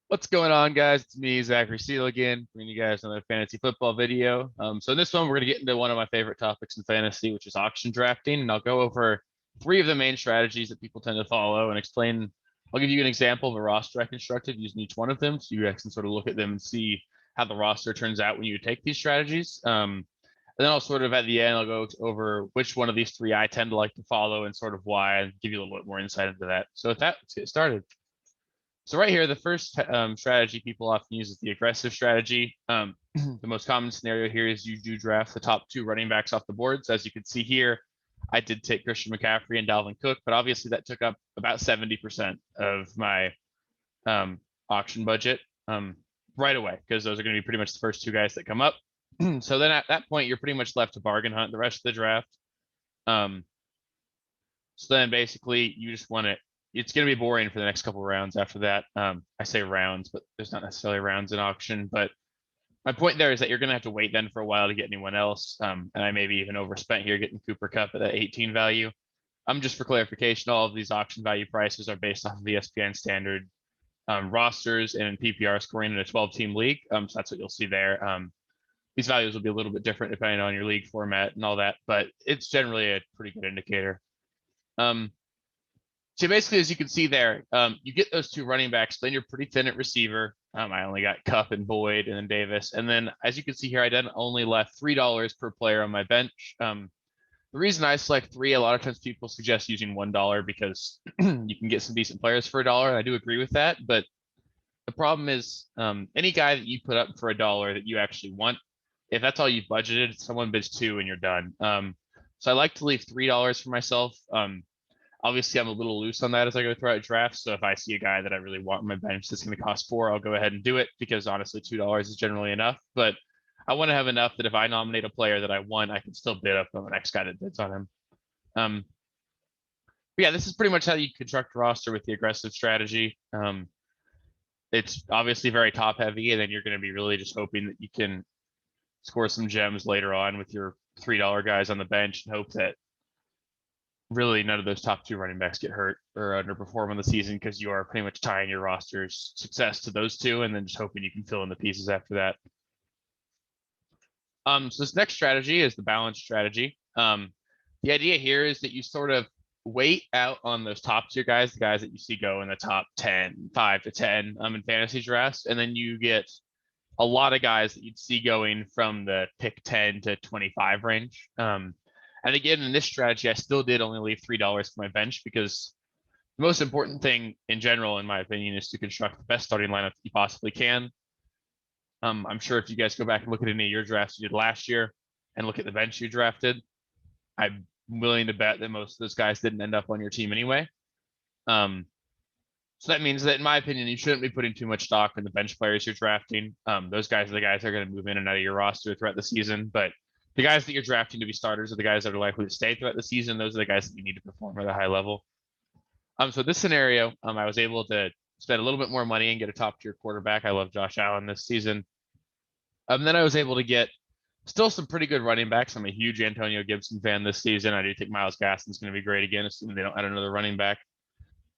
What's going on, guys? It's me, Zachary Steele again, bringing you guys another fantasy football video. So in this one, we're going to get into one of my favorite topics in fantasy, which is auction drafting, and I'll go over three of the main strategies that people tend to follow and explain. I'll give you an example of a roster I constructed using each one of them, so you guys can sort of look at them and see how the roster turns out when you take these strategies. And then I'll sort of at the end, I'll go over which one of these three I tend to like to follow and sort of why, and give you a little bit more insight into that. So with that, let's get started. So right here, the first strategy people often use is the aggressive strategy. The most common scenario here is you do draft the top two running backs off the board. So as you can see here, I did take Christian McCaffrey and Dalvin Cook, but obviously that took up about 70% of my auction budget right away, because those are going to be pretty much the first two guys that come up. So then at that point, you're pretty much left to bargain hunt the rest of the draft. So then basically you just want to, it's going to be boring for the next couple of rounds after that. I say rounds, but there's not necessarily rounds in auction. But my point there is that you're going to have to wait then for a while to get anyone else. And I maybe even overspent here getting Cooper Kupp at that 18 value. Just for clarification, all of these auction value prices are based off of the ESPN standard rosters and PPR scoring in a 12-team league. So that's what you'll see there. These values will be a little bit different depending on your league format and all that, but it's generally a pretty good indicator. So basically, as you can see there, you get those two running backs, then you're pretty thin at receiver. I only got Kupp and Boyd and then Davis. And then as you can see here, I then only left $3 per player on my bench. The reason I select three, a lot of times people suggest using $1 because you can get some decent players for $1. And I do agree with that. But the problem is any guy that you put up for $1 that you actually want, if that's all you've budgeted, someone bids two and you're done. So I like to leave $3 for myself. Obviously, I'm a little loose on that as I go throughout drafts. So if I see a guy that I really want on my bench that's going to cost $4, I'll go ahead and do it because honestly, $2 is generally enough. But I want to have enough that if I nominate a player that I want, I can still bid up on the next guy that bids on him. But yeah, this is pretty much how you construct a roster with the aggressive strategy. It's obviously very top heavy, and then you're going to be really just hoping that you can score some gems later on with your $3 guys on the bench and hope that really none of those top two running backs get hurt or underperform on the season, because you are pretty much tying your roster's success to those two and then just hoping you can fill in the pieces after that. So this next strategy is the balance strategy. The idea here is that you sort of wait out on those top tier guys, the guys that you see go in the top 10, 5 to 10 in fantasy drafts, and then you get a lot of guys that you'd see going from the pick 10 to 25 range. And again, in this strategy, I still did only leave $3 for my bench because the most important thing in general, in my opinion, is to construct the best starting lineup that you possibly can. I'm sure if you guys go back and look at any of your drafts you did last year and look at the bench you drafted, I'm willing to bet that most of those guys didn't end up on your team anyway. So that means that, in my opinion, you shouldn't be putting too much stock in the bench players you're drafting. Those guys are the guys that are going to move in and out of your roster throughout the season. But the guys that you're drafting to be starters are the guys that are likely to stay throughout the season. Those are the guys that you need to perform at a high level. So this scenario, I was able to spend a little bit more money and get a top tier quarterback. I love Josh Allen this season. Then I was able to get still some pretty good running backs. I'm a huge Antonio Gibson fan this season. I do think Myles Gaskin's going to be great again, assuming they don't add another running back.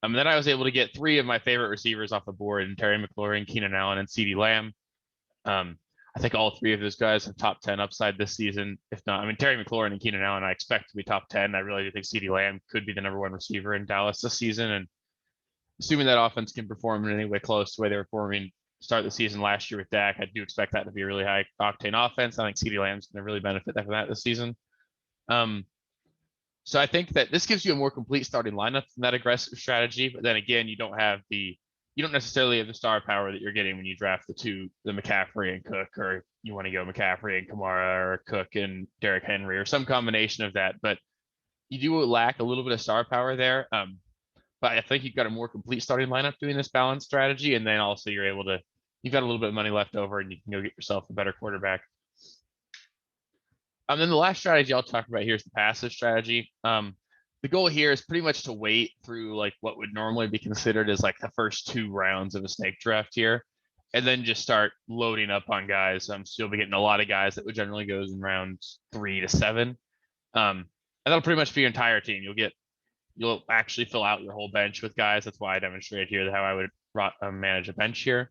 Then I was able to get three of my favorite receivers off the board, and Terry McLaurin, Keenan Allen, and CeeDee Lamb. I think all three of those guys have top 10 upside this season. If not, I mean, Terry McLaurin and Keenan Allen, I expect to be top 10. I really do think CeeDee Lamb could be the number one receiver in Dallas this season. And assuming that offense can perform in any way close to the way they were performing start the season last year with Dak, I do expect that to be a really high octane offense. I think CeeDee Lamb's going to really benefit from that this season. So I think that this gives you a more complete starting lineup than that aggressive strategy. But then again, you don't necessarily have the star power that you're getting when you draft the McCaffrey and Cook, or you want to go McCaffrey and Kamara, or Cook and Derrick Henry, or some combination of that. But you do lack a little bit of star power there. But I think you've got a more complete starting lineup doing this balanced strategy. And then also you've got a little bit of money left over and you can go get yourself a better quarterback. And then the last strategy I'll talk about here is the passive strategy. The goal here is pretty much to wait through like what would normally be considered as like the first two rounds of a snake draft here, and then just start loading up on guys. So you'll be getting a lot of guys that would generally go in rounds 3 to 7. And that'll pretty much be your entire team. You'll actually fill out your whole bench with guys. That's why I demonstrated here how I would manage a bench here.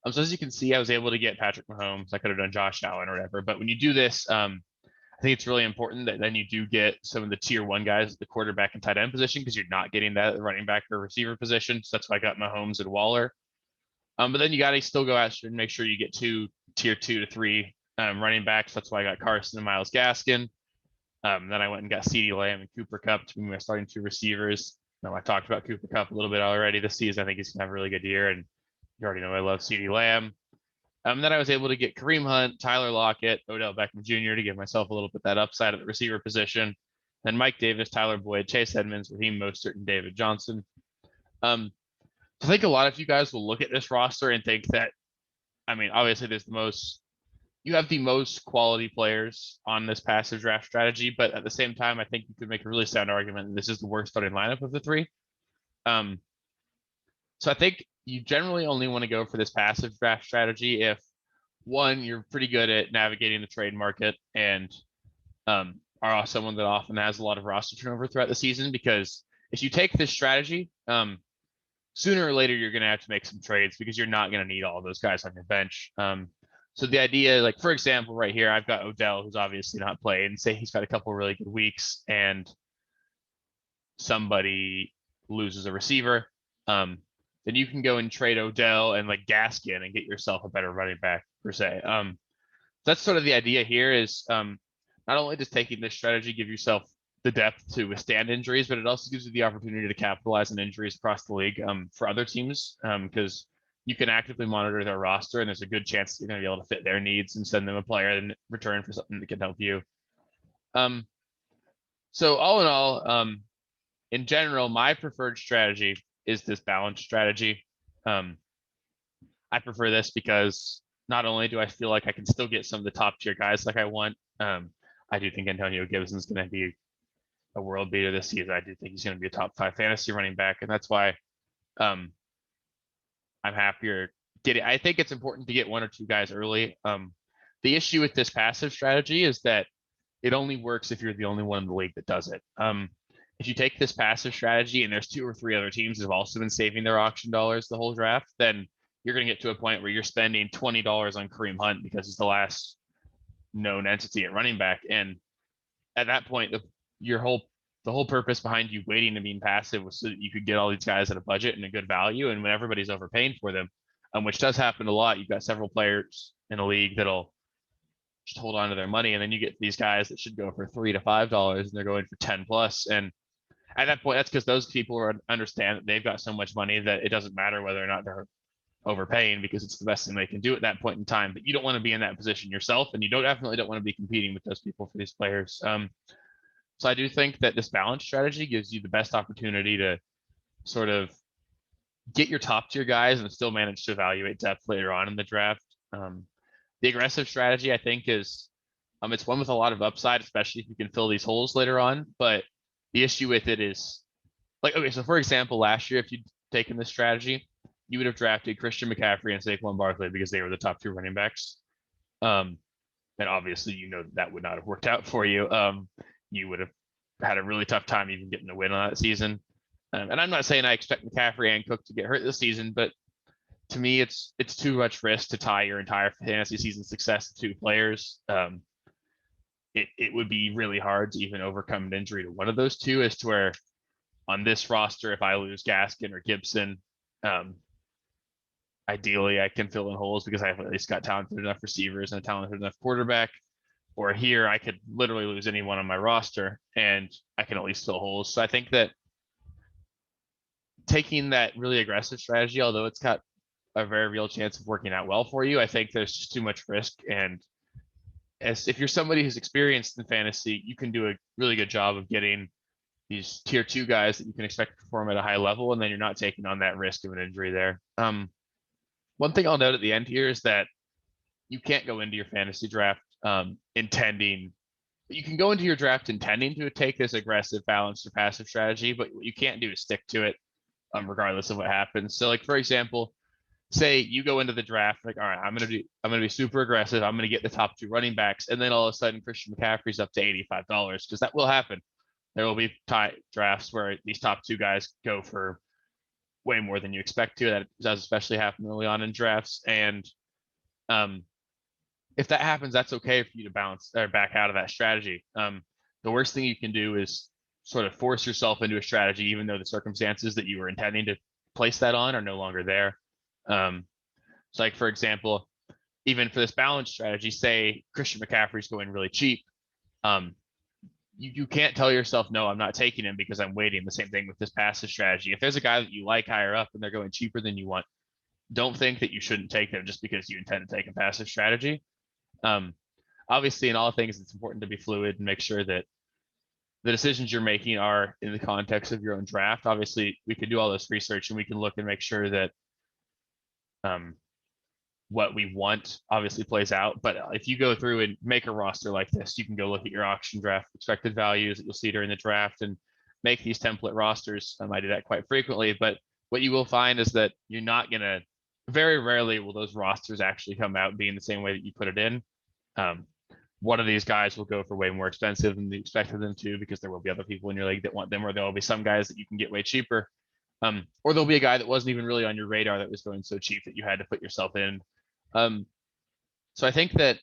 So as you can see, I was able to get Patrick Mahomes. I could have done Josh Allen or whatever. But when you do this, I think it's really important that then you do get some of the tier one guys at the quarterback and tight end position, because you're not getting that at the running back or receiver position. So that's why I got Mahomes and Waller. But then you got to still go after and make sure you get two tier 2 to 3 running backs. That's why I got Carson and Myles Gaskin. Then I went and got CeeDee Lamb and Cooper Kupp to be my starting 2 receivers. Now, I talked about Cooper Kupp a little bit already this season. I think he's going to have a really good year. And you already know I love CeeDee Lamb. Then I was able to get Kareem Hunt, Tyler Lockett, Odell Beckham Jr. to give myself a little bit that upside at the receiver position. Then Mike Davis, Tyler Boyd, Chase Edmonds, Raheem Mostert, and David Johnson. I think a lot of you guys will look at this roster and think that, I mean, obviously you have the most quality players on this passive draft strategy, but at the same time, I think you could make a really sound argument that this is the worst starting lineup of the 3. So I think you generally only want to go for this passive draft strategy if, one, you're pretty good at navigating the trade market and are someone that often has a lot of roster turnover throughout the season. Because if you take this strategy, sooner or later you're going to have to make some trades because you're not going to need all of those guys on your bench. So the idea, like for example, right here, I've got Odell, who's obviously not played, and say he's got a couple really good weeks, and somebody loses a receiver. Then you can go and trade Odell and like Gaskin and get yourself a better running back per se. That's sort of the idea here is not only does taking this strategy give yourself the depth to withstand injuries, but it also gives you the opportunity to capitalize on injuries across the league for other teams, because you can actively monitor their roster and there's a good chance that you're going to be able to fit their needs and send them a player in return for something that can help you. So all in all, in general, my preferred strategy is this balanced strategy. I prefer this because not only do I feel like I can still get some of the top tier guys like I want, I do think Antonio Gibson is going to be a world beater this season. I do think he's going to be a top 5 fantasy running back, and that's why I'm happier getting. I think it's important to get 1 or 2 guys early. The issue with this passive strategy is that it only works if you're the only one in the league that does it. If you take this passive strategy and there's 2 or 3 other teams that have also been saving their auction dollars the whole draft, then you're going to get to a point where you're spending $20 on Kareem Hunt because he's the last known entity at running back. And at that point, the whole purpose behind you waiting and being passive was so that you could get all these guys at a budget and a good value. And when everybody's overpaying for them, which does happen a lot, you've got several players in a league that'll just hold on to their money, and then you get these guys that should go for $3 to $5 and they're going for 10 plus. And at that point, that's because those people understand that they've got so much money that it doesn't matter whether or not they're overpaying, because it's the best thing they can do at that point in time. But you don't want to be in that position yourself, and you definitely don't want to be competing with those people for these players. So I do think that this balance strategy gives you the best opportunity to sort of get your top tier guys and still manage to evaluate depth later on in the draft. The aggressive strategy, I think, is it's one with a lot of upside, especially if you can fill these holes later on. But the issue with it is, like, okay, so for example, last year, if you'd taken this strategy, you would have drafted Christian McCaffrey and Saquon Barkley because they were the top 2 running backs. And obviously, you know, that would not have worked out for you. You would have had a really tough time even getting a win on that season. And I'm not saying I expect McCaffrey and Cook to get hurt this season, but to me, it's too much risk to tie your entire fantasy season success to 2 players. It would be really hard to even overcome an injury to one of those 2, as to where on this roster, if I lose Gaskin or Gibson, ideally I can fill in holes because I've at least got talented enough receivers and a talented enough quarterback. Or here, I could literally lose anyone on my roster and I can at least fill holes. So I think that taking that really aggressive strategy, although it's got a very real chance of working out well for you, I think there's just too much risk. And if you're somebody who's experienced in fantasy, you can do a really good job of getting these tier 2 guys that you can expect to perform at a high level, and then you're not taking on that risk of an injury there. One thing I'll note at the end here is that you can't go into your fantasy draft intending. You can go into your draft intending to take this aggressive, balanced, or passive strategy, but what you can't do is stick to it, regardless of what happens. So, like for example, say you go into the draft like, all right, I'm gonna be super aggressive. I'm gonna get the top 2 running backs, and then all of a sudden Christian McCaffrey's up to $85, because that will happen. There will be drafts where these top 2 guys go for way more than you expect to. That does especially happen early on in drafts. And if that happens, that's okay for you to bounce or back out of that strategy. The worst thing you can do is sort of force yourself into a strategy, even though the circumstances that you were intending to place that on are no longer there. So like, for example, even for this balance strategy, say Christian McCaffrey's going really cheap. You can't tell yourself, no, I'm not taking him because I'm waiting. The same thing with this passive strategy. If there's a guy that you like higher up and they're going cheaper than you want, don't think that you shouldn't take them just because you intend to take a passive strategy. Obviously, in all things, it's important to be fluid and make sure that the decisions you're making are in the context of your own draft. Obviously, we can do all this research and we can look and make sure that what we want obviously plays out. But if you go through and make a roster like this, you can go look at your auction draft expected values that you'll see during the draft and make these template rosters. I do that quite frequently, but what you will find is that you're not going to, very rarely will those rosters actually come out being the same way that you put it in. One of these guys will go for way more expensive than you expected them to, because there will be other people in your league that want them, or there will be some guys that you can get way cheaper. Or there'll be a guy that wasn't even really on your radar that was going so cheap that you had to put yourself in. So I think that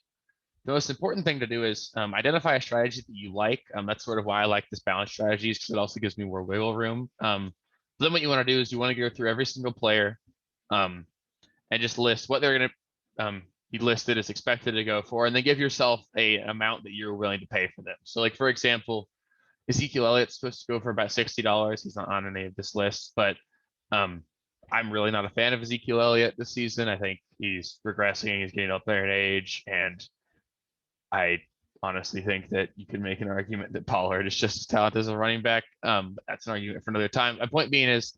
the most important thing to do is identify a strategy that you like. That's sort of why I like this balance strategies, because it also gives me more wiggle room. Then what you want to do is you want to go through every single player and just list what they're going to be listed as expected to go for, and then give yourself a amount that you're willing to pay for them. So like, for example, Ezekiel Elliott's supposed to go for about $60. He's not on any of this list, but I'm really not a fan of Ezekiel Elliott this season. I think he's regressing. He's getting up there in age. And I honestly think that you can make an argument that Pollard is just as talented as a running back. But that's an argument for another time. My point being is,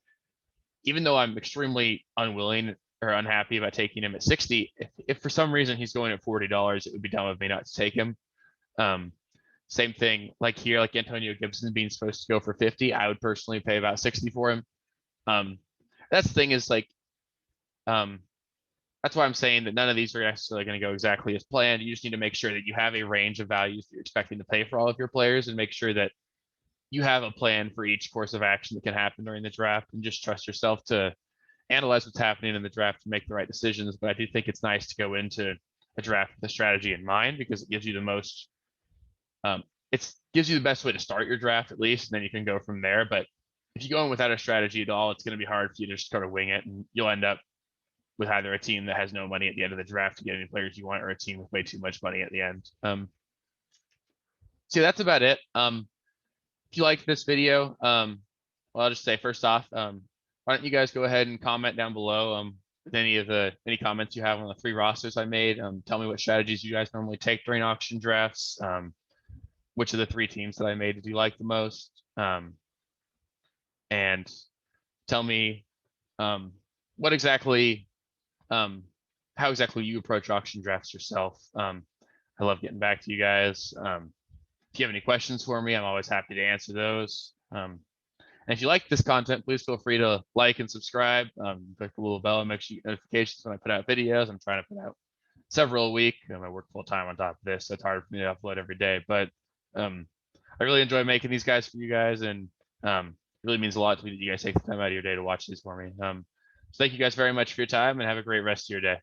even though I'm extremely unwilling or unhappy about taking him at 60, if for some reason he's going at $40, it would be dumb of me not to take him. Same thing like here, like Antonio Gibson being supposed to go for 50. I would personally pay about 60 for him. That's the thing is like, that's why I'm saying that none of these are necessarily going to go exactly as planned. You just need to make sure that you have a range of values that you're expecting to pay for all of your players, and make sure that you have a plan for each course of action that can happen during the draft, and just trust yourself to analyze what's happening in the draft and make the right decisions. But I do think it's nice to go into a draft with a strategy in mind, because it gives you the most, it gives you the best way to start your draft at least, and then you can go from there. But if you go in without a strategy at all, it's going to be hard for you to just sort of wing it, and you'll end up with either a team that has no money at the end of the draft to get any players you want, or a team with way too much money at the end. So that's about it. If you liked this video, well, I'll just say first off, why don't you guys go ahead and comment down below with any comments you have on the 3 rosters I made. Tell me what strategies you guys normally take during auction drafts. Which of the 3 teams that I made did you like the most? And tell me what exactly, how exactly you approach auction drafts yourself. I love getting back to you guys. If you have any questions for me, I'm always happy to answer those. And if you like this content, please feel free to like and subscribe. Click the little bell and make sure you get notifications when I put out videos. I'm trying to put out several a week. I work full time on top of this, so it's hard for me to upload every day. But I really enjoy making these guys for you guys, and it really means a lot to me that you guys take the time out of your day to watch these for me. So thank you guys very much for your time, and have a great rest of your day.